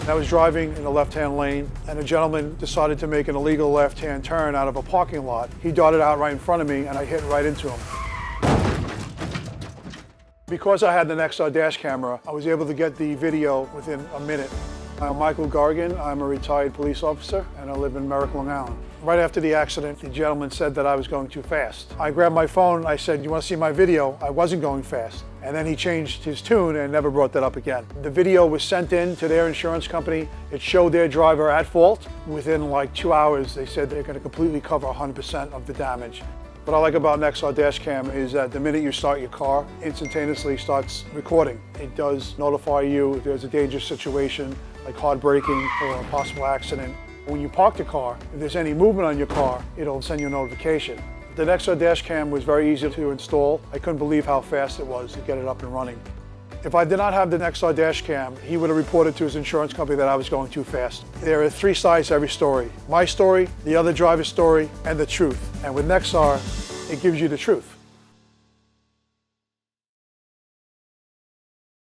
I was driving in the left-hand lane, and a gentleman decided to make an illegal left-hand turn out of a parking lot. He darted out right in front of me, and I hit right into him. Because I had the Nexar dash camera, I was able to get the video within a minute. I'm Michael Gargan. I'm a retired police officer, and I live in Merrick, Long Island. Right after the accident, the gentleman said that I was going too fast. I grabbed my phone, I said, "You want to see my video?" I wasn't going fast. And then he changed his tune and never brought that up again. The video was sent in to their insurance company. It showed their driver at fault. Within like 2 hours, they said they're going to completely cover 100% of the damage. What I like about Nexar dash cam is that the minute you start your car, instantaneously starts recording. It does notify you if there's a dangerous situation, like hard braking or a possible accident. When you park the car, if there's any movement on your car, it'll send you a notification. The Nexar dash cam was very easy to install. I couldn't believe how fast it was to get it up and running. If I did not have the Nexar dash cam, he would have reported to his insurance company that I was going too fast. There are 3 sides to every story. My story, the other driver's story, and the truth. And with Nexar, it gives you the truth.